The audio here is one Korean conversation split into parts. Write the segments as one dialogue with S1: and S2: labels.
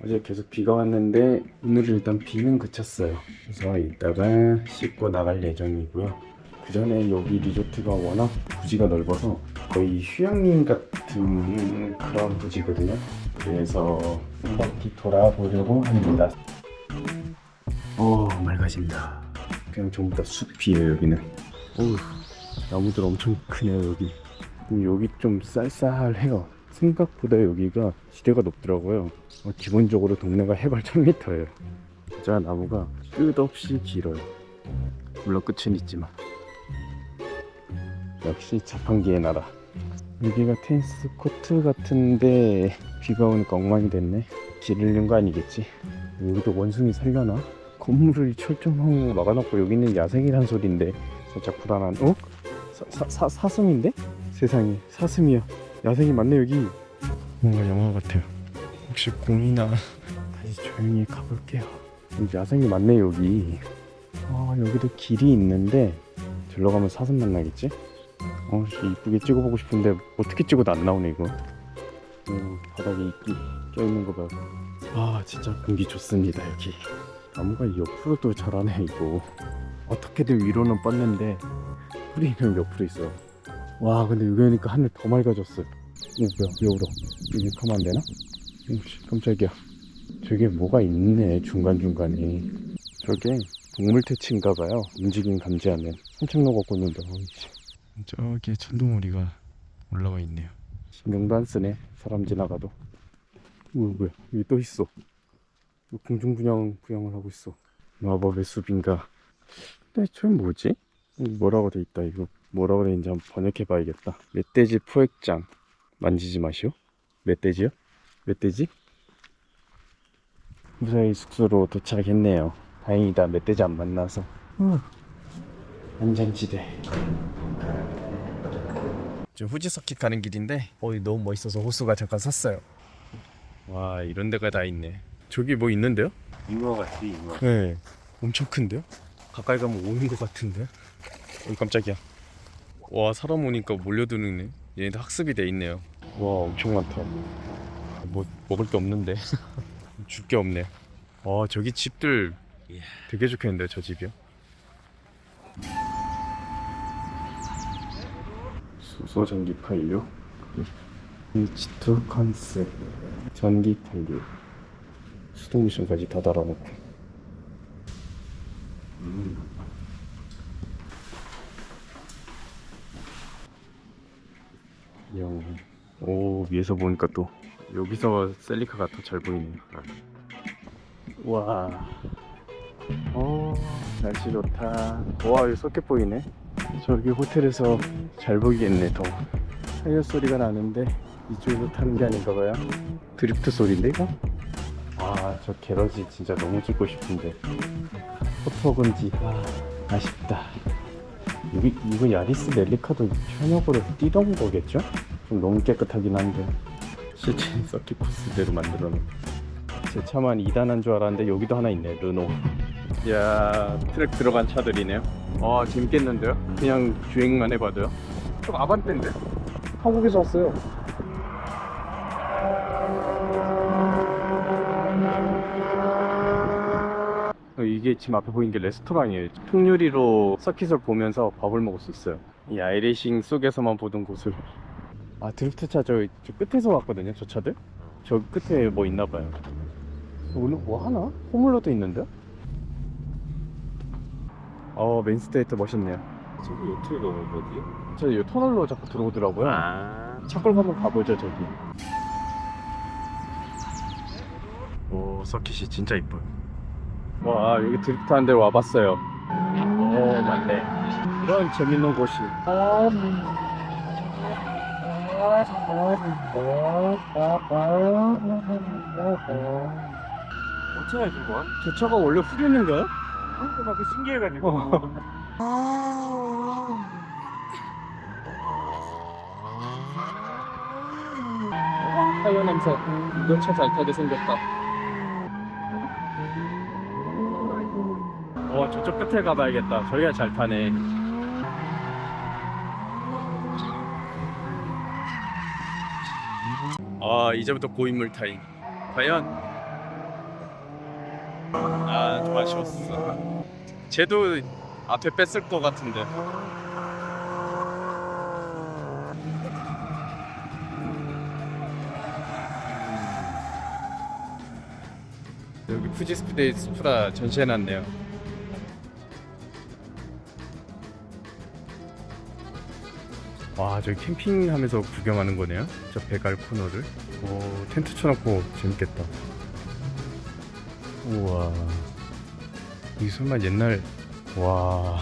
S1: 어제 계속 비가 왔는데 오늘은 일단 비는 그쳤어요. 그래서 이따가 씻고 나갈 예정이고요. 그 전에 여기 리조트가 워낙 부지가 넓어서 거의 휴양림 같은 그런 부지거든요. 그래서 한 바퀴 돌아보려고 합니다. 맑아진다. 그냥 전부 다 숲이에요 여기는. 어우, 나무들 엄청 크네요 여기. 여기 좀 쌀쌀해요. 생각보다 여기가 지대가 높더라고요. 기본적으로 동네가 해발 1000m예요. 진짜 나무가 끝없이 길어요. 물론 끝은 있지만 역시 자판기의 나라. 여기가 테니스 코트 같은데 비가 오니까 엉망이 됐네. 길 잃는 거 아니겠지? 여기도 원숭이 살려나? 건물을 철조망으로 막아놓고 여기는 야생이란 소린데 살짝 불안한. 사슴인데? 세상에 사슴이야. 야생이 맞네 여기. 뭔가 영화 같아요. 혹시 공이나 다시 조용히 가볼게요. 야생이 많네 여기. 여기도 길이 있는데 들러 가면 사슴 만나겠지? 이쁘게 찍어보고 싶은데 어떻게 찍어도 안 나오네 이거. 바닥에 이끼 껴있는 거 봐. 진짜 공기 좋습니다 여기. 나무가 옆으로도 자라네 이거. 어떻게든 위로는 뻗는데 뿌리는 옆으로 있어. 와 근데 여기 오니까 하늘 더 맑아졌어요. 뭐야 왜 울어? 이게 가면 안 되나? 깜짝이야. 저게 뭐가 있네 중간중간에. 저게 동물퇴치인가봐요. 움직임 감지하는. 산책로 걷고 있는데 저기에 천둥오리가 올라와 있네요. 신경도 안 쓰네 사람 지나가도. 뭐야 여기 또 있어. 공중부양을 하고 있어. 마법의 숲인가. 근데 저 뭐지? 뭐라고 돼 있다. 이거 뭐라고 돼 있는지 한번 번역해 봐야겠다. 멧돼지 포획장. 만지지 마시오. 멧돼지요? 멧돼지? 무사히 숙소로 도착했네요. 다행이다. 멧돼지 안 만나서. 안전지대. 지금 후지서킷 가는 길인데 너무 멋있어서 호수가 잠깐 샀어요. 와 이런 데가 다 있네. 저기 뭐 있는데요?
S2: 잉어 같지, 잉어.
S1: 네 엄청 큰데요? 가까이 가면 오는 것 같은데? 깜짝이야. 와 사람 오니까 몰려드는 얘네들 학습이 돼 있네요. 와 엄청 많다. 뭐 먹을 게 없는데 줄 게 없네. 저기 집들 되게 좋겠는데 저 집이요. 수소 전기 판료, H2 컨셉, 전기 판료, 수동 미션까지 다 달아놓고. 위에서 보니까 또 여기서 셀리카가 더 잘 보이네요. 와, 날씨 좋다. 와, 여기 섞여 보이네. 저기 호텔에서 잘 보이겠네. 더 타이어 소리가 나는데 이쪽에서 타는 게 아닌가봐요. 드리프트 소리인데 이거? 저 게러지 진짜 너무 찍고 싶은데 포토금지. 아쉽다. 이거 야리스 렐리카도 현역으로 뛰던 거겠죠? 좀 너무 깨끗하긴 한데 실제 서킷 코스대로 만들어놓은. 제 차만 2단한 줄 알았는데 여기도 하나 있네. 르노. 야 트랙 들어간 차들이네요. 재밌겠는데요? 그냥 주행만 해봐도요. 좀 아반떼인데? 한국에서 왔어요. 이게 지금 앞에 보이는 게 레스토랑이에요. 풍유리로 서킷을 보면서 밥을 먹을 수 있어요. 이 아이레이싱 속에서만 보던 곳을. 드리프트 차 저 끝에서 왔거든요. 저 차들 저 끝에 뭐 있나봐요. 오늘 뭐 하나? 호물로도 있는데? 맨스테이트 멋있네요.
S2: 저기 어떻게 가는 거지?
S1: 이 터널로 자꾸 들어오더라고요. 차 끌고 한번 가보죠 저기. 서킷이 진짜 이뻐요. 와 여기 드리프트 한 대 와봤어요. 맞네. 이런 재밌는 곳이.
S2: 어쩌냐 저건?
S1: 저 차가 원래 후륜인가요?
S2: 나 그 신기해가지고.
S1: 타이어 냄새. 이거 차 잘 타게 생겼다. 저쪽 끝에 가봐야겠다. 저기가 잘 타네. 이제부터 고인물 타임. 과연 아, 좀 아쉬웠어. 쟤도 앞에 뺐을 것 같은데. 여기 푸지스피드 스프라 전시해놨네요. 와, 저기 캠핑하면서 구경하는 거네요. 저 배갈 코너를. 오, 텐트 쳐놓고 재밌겠다. 우와, 이 설마 옛날. 와,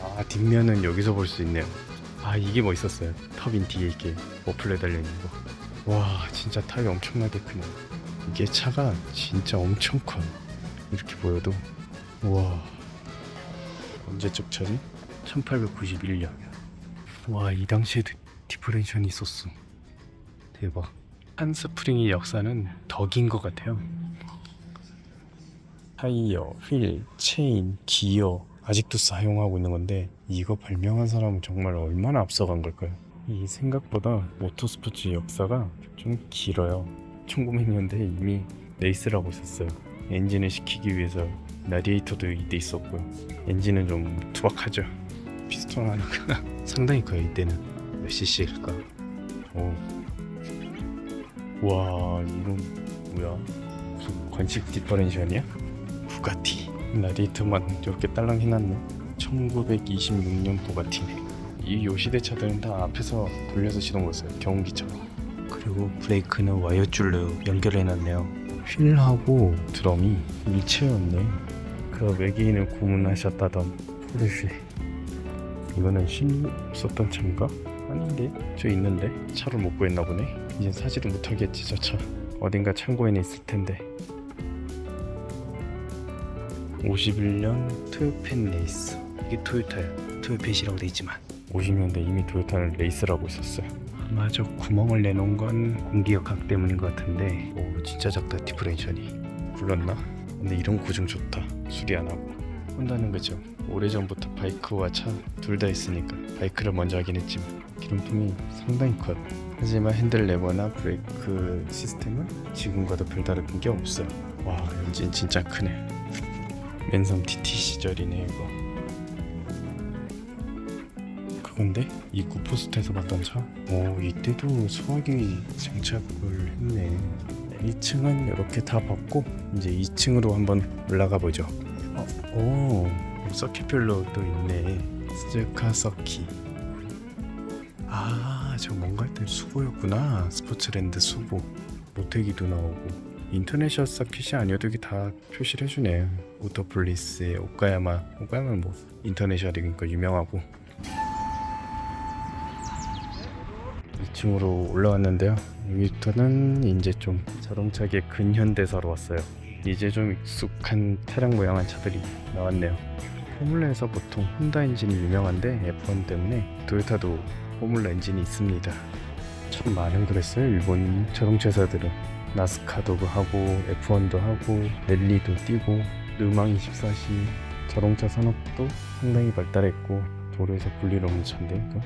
S1: 아, 뒷면은 여기서 볼 수 있네요. 아, 이게 멋있었어요. 터빈 뒤에 이렇게 머플러에 달려있는 거. 와, 진짜 타이 엄청나게 크네. 이게 차가 진짜 엄청 커. 이렇게 보여도. 우와, 언제적 차지? 1891년. 와, 이 당시에도 디퍼렌션이 있었어. 대박. 한스프링의 역사는 더 긴 것 같아요. 타이어, 휠, 체인, 기어 아직도 사용하고 있는 건데, 이거 발명한 사람은 정말 얼마나 앞서간 걸까요? 이 생각보다 모터스포츠 역사가 좀 길어요. 1900년대에 이미 레이스를 하고 있었어요. 엔진을 시키기 위해서 라디에이터도 이때 있었고요. 엔진은 좀 투박하죠. 피스톤 하니까 상당히 커요. 이때는 몇 cc일까? 오, 와, 이건 뭐야? 무슨 건식 디퍼렌셜이야? 부가티. 라디에이터만 이렇게 딸랑 해놨네. 1926년 부가티네. 이 요시대 차들은 다 앞에서 돌려서 시동 걸었어요. 경운기처럼. 그리고 브레이크는 와이어줄로 연결해놨네요. 휠하고 드럼이 일체였네. 그 외계인을 고문하셨다던 포르쉐. 이거는 실 썼던 차인가? 아닌데? 저 있는데? 차를 못 구했나 보네? 이젠 사지도 못하겠지. 저 차 어딘가 창고에는 있을 텐데. 51년 토요펜 레이스. 이게 토요타야. 토요펫이라고 돼있지만 50년대 이미 토요타는 레이스를 하고 있었어요. 아마 저 구멍을 내놓은 건 공기역학 때문인 것 같은데. 오, 진짜 작다. 디퍼렌션이 굴렀나? 근데 이런 고증 좋다. 수리 안 하고. 혼다는 거죠. 오래전부터 바이크와 차 둘 다 있으니까 바이크를 먼저 하긴 했지만 기름통이 상당히 커요. 하지만 핸들 레버나 브레이크 시스템은 지금과도 별다른 게 없어. 와, 엔진 진짜 크네. 맨섬 TT 시절이네 이거. 그건데? 입구 포스트에서 봤던 차? 오, 이때도 소화기 장착을 했네. 1층은 이렇게 다 봤고 이제 2층으로 한번 올라가 보죠. 오, 서킷별로 또 있네. 스즈카 서키. 아, 저 뭔가 했더니 수보였구나. 스포츠랜드 수보. 모태기도 나오고. 인터내셔널 서킷이 아니어도 이게 다 표시를 해주네. 오토폴리스의 오카야마는 뭐 인터내셔널이니까 유명하고. 2층으로 올라왔는데요. 여기부터는 이제 좀 자동차계 근현대사로 왔어요. 이제 좀 익숙한 차량 모양한 차들이 나왔네요. 포뮬러에서 보통 혼다 엔진이 유명한데 F1 때문에 토요타도 포뮬러 엔진이 있습니다. 참 많은 그랬어요. 일본 자동차 회사들은 나스카도 하고 F1도 하고 랠리도 뛰고 르망 24시. 자동차 산업도 상당히 발달했고 도로에서 불릴 없는 차인데 이거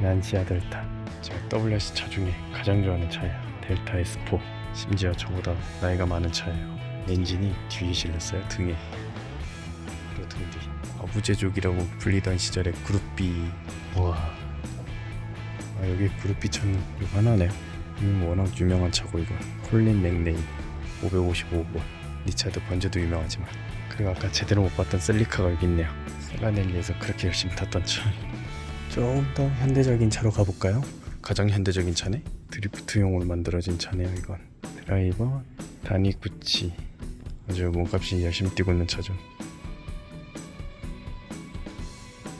S1: 란시아 델타. 제가 WRC 차 중에 가장 좋아하는 차예요. 델타 S4. 심지어 저보다 나이가 많은 차예요. 엔진이 뒤에 실렸어요. 등에. 그렇던데 어부제족이라고 불리던 시절에 그룹비. 우와, 아, 여기 그룹비 차는 이거 하나네요. 워낙 유명한 차고 이거 콜린 맥네임 555번. 리차드 번즈도 유명하지만. 그리고 아까 제대로 못 봤던 셀리카가 여기 있네요. 셀라넬리에서 그렇게 열심히 탔던 차. 좀 더 현대적인 차로 가볼까요? 가장 현대적인 차네? 드리프트용으로 만들어진 차네요. 이건 드라이버 다니구치. 아주 몸값이 열심히 뛰고 있는 차죠.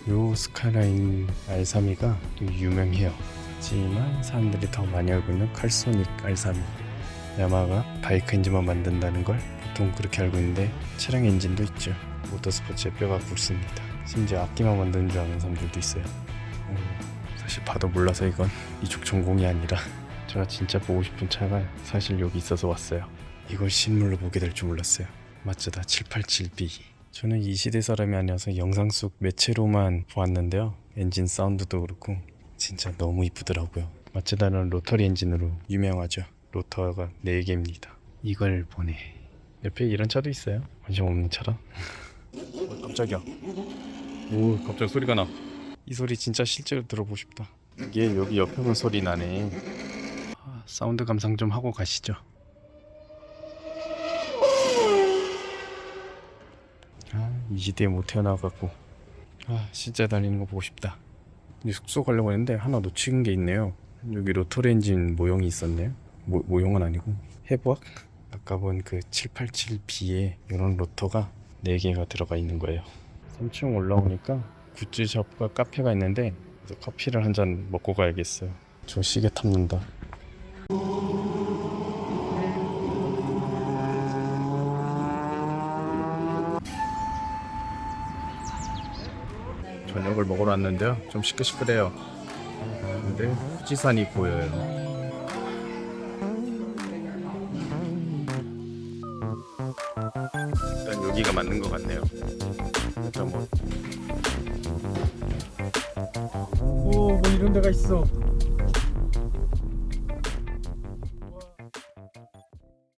S1: 요 스카이라인 R32가 유명해요. 하지만 사람들이 더 많이 알고 있는 칼소닉 R32. 야마가 바이크 엔진만 만든다는 걸 보통 그렇게 알고 있는데 차량 엔진도 있죠. 모터스포츠의 뼈가 굵습니다. 심지어 악기만 만드는 줄 아는 사람들도 있어요. 사실 봐도 몰라서 이건 이쪽 전공이 아니라 제가 진짜 보고 싶은 차가 사실 여기 있어서 왔어요. 이걸 실물로 보게 될 줄 몰랐어요. 마츠다 787B. 저는 이 시대 사람이 아니어서 영상 속 매체로만 보았는데요. 엔진 사운드도 그렇고 진짜 너무 이쁘더라고요. 마츠다는 로터리 엔진으로 유명하죠. 로터가 4개입니다. 이걸 보네. 옆에 이런 차도 있어요. 관심 없는 차라. 깜짝이야. 오, 갑자기 소리가 나. 이 소리 진짜 실제로 들어보고 싶다. 이게 여기 옆에 본 소리 나네. 사운드 감상 좀 하고 가시죠. 이 시대에 못 태어나갖고 진짜 달리는 거 보고 싶다. 이제 숙소 가려고 했는데 하나 놓친 게 있네요. 여기 로터리 엔진 모형이 있었네요. 모형은 아니고 해부학? 아까 본 그 787B에 이런 로터가 4개가 들어가 있는 거예요. 3층 올라오니까 굿즈숍과 카페가 있는데 그래서 커피를 한 잔 먹고 가야겠어요. 저 시계 탐는다. 저녁을 먹으러 왔는데요. 좀 시끌시끌해요. 근데 후지산이 보여요. 일단 여기가 맞는 것 같네요. 오, 뭐 이런 데가 있어.